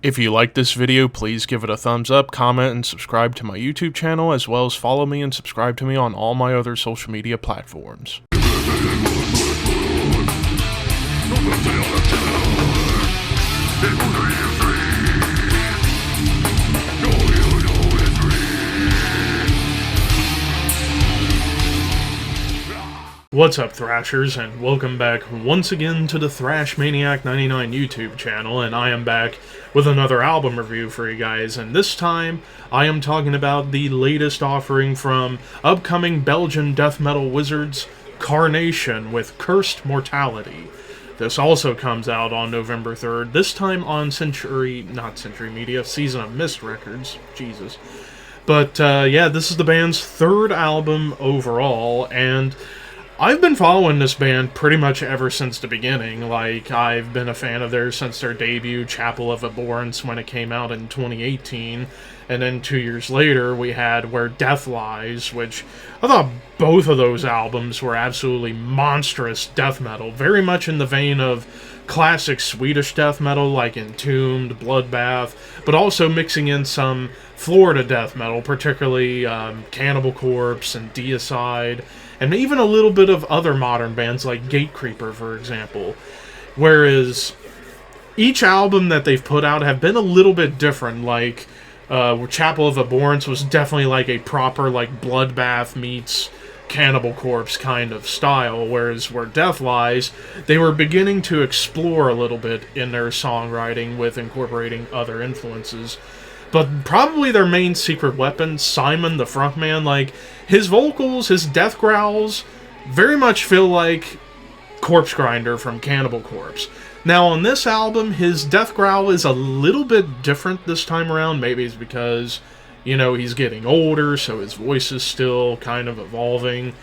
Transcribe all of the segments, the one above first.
If you like this video, please give it a thumbs up, comment, and subscribe to my YouTube channel, as well as follow me and subscribe to me on all my other social media platforms. What's up, Thrashers, and welcome back once again to the Thrash Maniac 99 YouTube channel, and I am back with another album review for you guys, and this time I am talking about the latest offering from upcoming Belgian death metal wizards, Carnation, with Cursed Mortality. This also comes out on November 3rd, this time on Century Media, Season of Mist Records, Jesus. But yeah, this is the band's third album overall, and I've been following this band pretty much ever since the beginning. Like, I've been a fan of theirs since their debut, Chapel of Abhorrence, when it came out in 2018. And then 2 years later, we had Where Death Lies, which I thought both of those albums were absolutely monstrous death metal. Very much in the vein of classic Swedish death metal, like Entombed, Bloodbath, but also mixing in some Florida death metal, particularly Cannibal Corpse and Deicide, and even a little bit of other modern bands like Gatecreeper, for example. Whereas each album that they've put out have been a little bit different. Like Chapel of Abhorrence was definitely like a proper like Bloodbath meets Cannibal Corpse kind of style, whereas Where Death Lies, they were beginning to explore a little bit in their songwriting with incorporating other influences. But probably their main secret weapon, Simon the frontman, like, his vocals, his death growls, very much feel like Corpse Grinder from Cannibal Corpse. Now, on this album, his death growl is a little bit different this time around. Maybe it's because, you know, he's getting older, so his voice is still kind of evolving.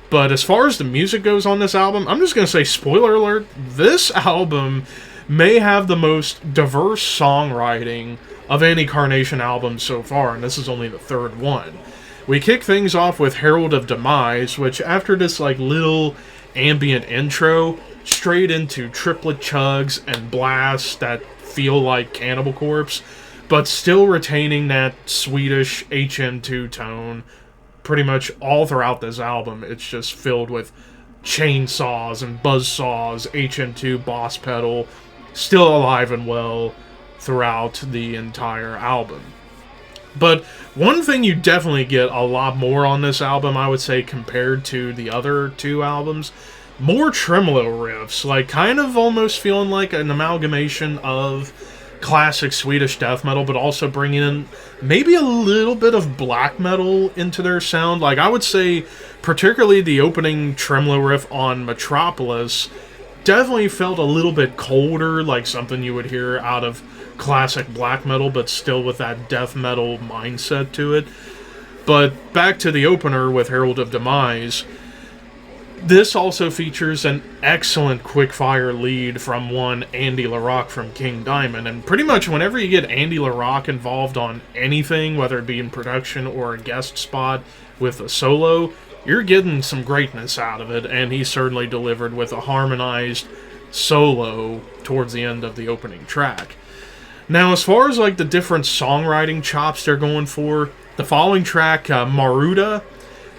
But as far as the music goes on this album, I'm just going to say, spoiler alert, this album may have the most diverse songwriting of any Carnation album so far, and this is only the third one. We kick things off with Herald of Demise, which after this like little ambient intro, straight into triplet chugs and blasts that feel like Cannibal Corpse, but still retaining that Swedish HM2 tone pretty much all throughout this album. It's just filled with chainsaws and buzzsaws, HM2 boss pedal, still alive and well throughout the entire album. But one thing you definitely get a lot more on this album, I would say, compared to the other two albums, more tremolo riffs, like kind of almost feeling like an amalgamation of classic Swedish death metal, but also bringing in maybe a little bit of black metal into their sound. Like, I would say particularly the opening tremolo riff on Metropolis definitely felt a little bit colder, like something you would hear out of classic black metal, but still with that death metal mindset to it. But back to the opener with Herald of Demise, this also features an excellent quick-fire lead from one Andy LaRocque from King Diamond, and pretty much whenever you get Andy LaRocque involved on anything, whether it be in production or a guest spot with a solo, you're getting some greatness out of it, and he certainly delivered with a harmonized solo towards the end of the opening track. Now, as far as like the different songwriting chops they're going for, the following track, Maruda,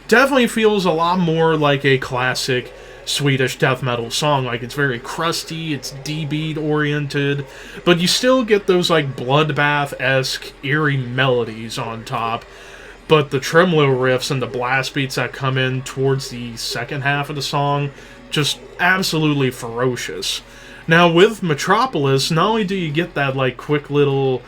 definitely feels a lot more like a classic Swedish death metal song. Like, it's very crusty, it's D-beat oriented, but you still get those like Bloodbath-esque eerie melodies on top. But the tremolo riffs and the blast beats that come in towards the second half of the song, just absolutely ferocious. Now, with Metropolis, not only do you get that like quick little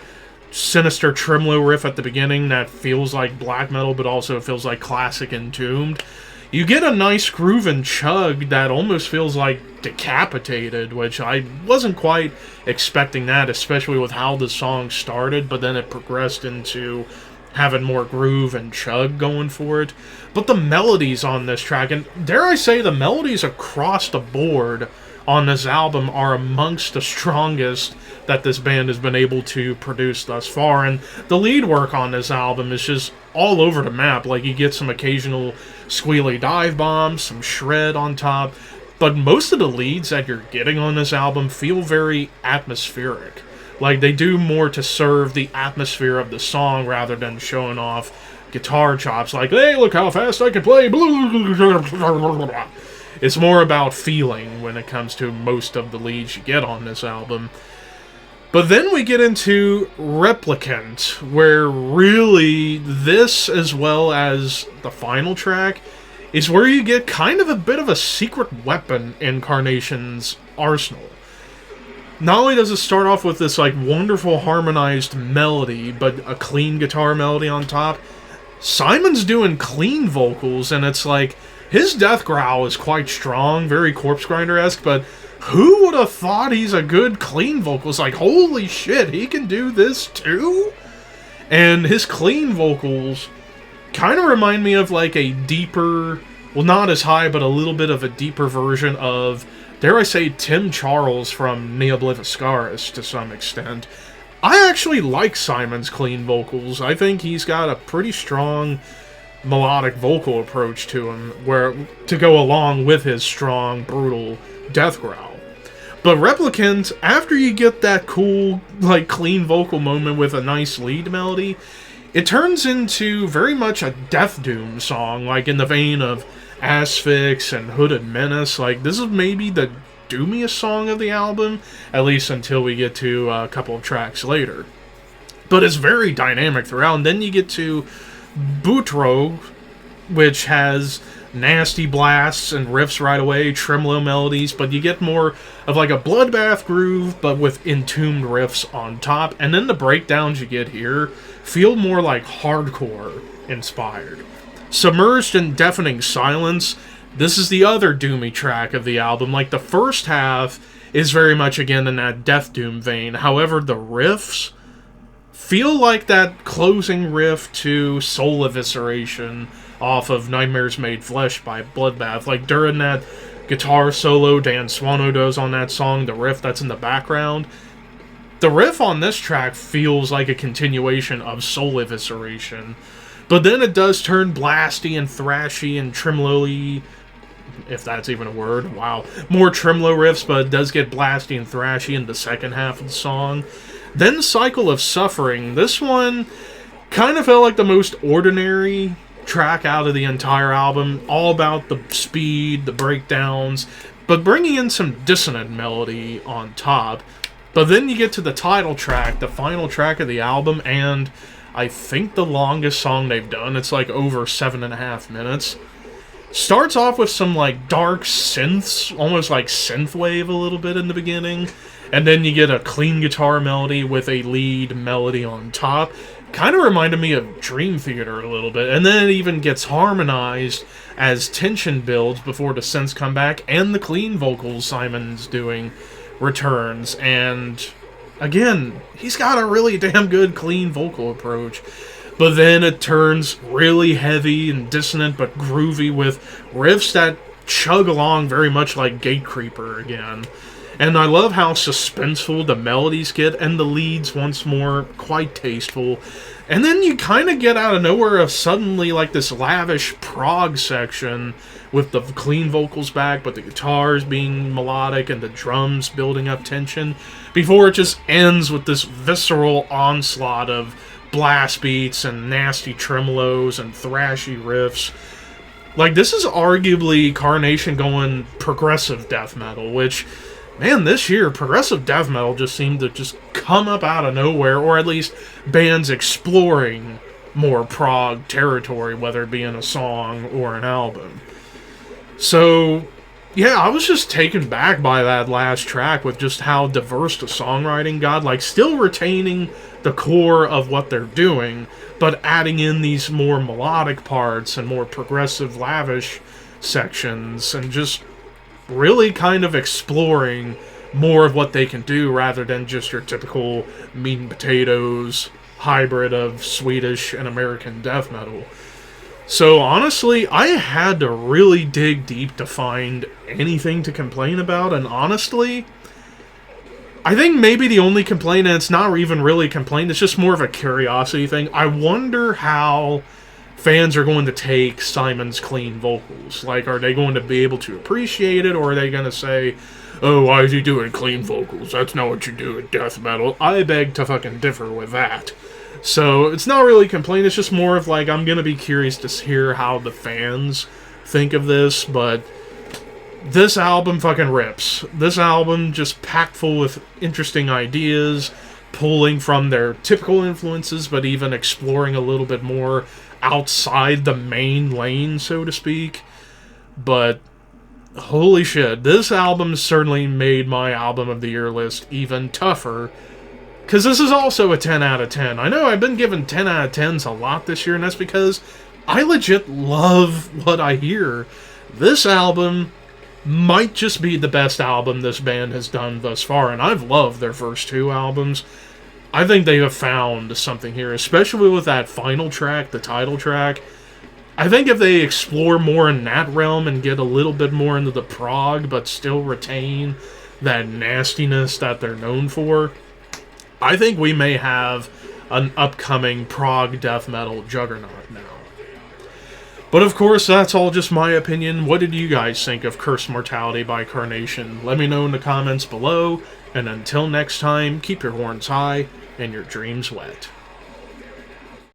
sinister tremolo riff at the beginning that feels like black metal, but also feels like classic Entombed, you get a nice groove and chug that almost feels like Decapitated, which I wasn't quite expecting that, especially with how the song started, but then it progressed into having more groove and chug going for it. But the melodies on this track, and dare I say the melodies across the board on this album, are amongst the strongest that this band has been able to produce thus far. And the lead work on this album is just all over the map. Like, you get some occasional squealy dive bombs, some shred on top, but most of the leads that you're getting on this album feel very atmospheric. Like, they do more to serve the atmosphere of the song rather than showing off guitar chops like, hey, look how fast I can play. It's more about feeling when it comes to most of the leads you get on this album. But then we get into Replicant, where really this, as well as the final track, is where you get kind of a bit of a secret weapon in Carnation's arsenal. Not only does it start off with this like wonderful harmonized melody, but a clean guitar melody on top, Simon's doing clean vocals, and it's like, his death growl is quite strong, very Corpse Grinder-esque, but who would have thought he's a good clean vocalist? Like, holy shit, he can do this too? And his clean vocals kind of remind me of like a deeper, well, not as high, but a little bit of a deeper version of, dare I say, Tim Charles from Neobliviscaris to some extent. I actually like Simon's clean vocals. I think he's got a pretty strong melodic vocal approach to him, where to go along with his strong, brutal death growl. But Replicant, after you get that cool, like, clean vocal moment with a nice lead melody, it turns into very much a Death Doom song, like in the vein of Asphyx and Hooded Menace. Like, this is maybe the doomiest song of the album, at least until we get to a couple of tracks later. But it's very dynamic throughout, and then you get to Bootrogue, which has nasty blasts and riffs right away, tremolo melodies, but you get more of like a bloodbath groove, but with entombed riffs on top, and then the breakdowns you get here feel more like hardcore inspired. Submerged in Deafening Silence, this is the other doomy track of the album. Like, the first half is very much, again, in that Death Doom vein. However, the riffs feel like that closing riff to Soul Evisceration off of Nightmares Made Flesh by Bloodbath. Like, during that guitar solo Dan Swano does on that song, the riff that's in the background, the riff on this track feels like a continuation of Soul Evisceration. But then it does turn blasty and thrashy and tremolo-y, if that's even a word. Wow. More tremolo riffs, but it does get blasty and thrashy in the second half of the song. Then Cycle of Suffering. This one kind of felt like the most ordinary track out of the entire album. All about the speed, the breakdowns, but bringing in some dissonant melody on top. But then you get to the title track, the final track of the album, and I think the longest song they've done. It's like over 7.5 minutes. Starts off with some like dark synths, almost like synthwave a little bit in the beginning. And then you get a clean guitar melody with a lead melody on top. Kind of reminded me of Dream Theater a little bit. And then it even gets harmonized as tension builds before the synths come back. And the clean vocals Simon's doing returns. And again, he's got a really damn good clean vocal approach. But then it turns really heavy and dissonant but groovy with riffs that chug along very much like Gatecreeper again. And I love how suspenseful the melodies get, and the leads, once more, quite tasteful. And then you kind of get out of nowhere suddenly like this lavish prog section with the clean vocals back, but the guitars being melodic and the drums building up tension, before it just ends with this visceral onslaught of blast beats and nasty tremolos and thrashy riffs. Like, this is arguably Carnation going progressive death metal, which, man, this year, progressive death metal just seemed to just come up out of nowhere, or at least bands exploring more prog territory, whether it be in a song or an album. So, yeah, I was just taken back by that last track with just how diverse the songwriting got, like, still retaining the core of what they're doing, but adding in these more melodic parts and more progressive, lavish sections, and just really kind of exploring more of what they can do rather than just your typical meat and potatoes hybrid of Swedish and American death metal. So honestly, I had to really dig deep to find anything to complain about, and honestly, I think maybe the only complaint, and it's not even really a complaint, it's just more of a curiosity thing. I wonder how fans are going to take Simon's clean vocals. Like, are they going to be able to appreciate it, or are they going to say, oh, why is he doing clean vocals? That's not what you do in death metal. I beg to fucking differ with that. So, it's not really a complaint, it's just more of like, I'm gonna be curious to hear how the fans think of this, but this album fucking rips. This album just packed full with interesting ideas, pulling from their typical influences, but even exploring a little bit more outside the main lane, so to speak. But holy shit, this album certainly made my album of the year list even tougher, because this is also a 10 out of 10. I know I've been given 10 out of 10s a lot this year, and that's because I legit love what I hear. This album might just be the best album this band has done thus far, and I've loved their first two albums. I think they have found something here, especially with that final track, the title track. I think if they explore more in that realm and get a little bit more into the prog, but still retain that nastiness that they're known for, I think we may have an upcoming prog death metal juggernaut now. But of course, that's all just my opinion. What did you guys think of Cursed Mortality by Carnation? Let me know in the comments below, and until next time, keep your horns high and your dreams wet.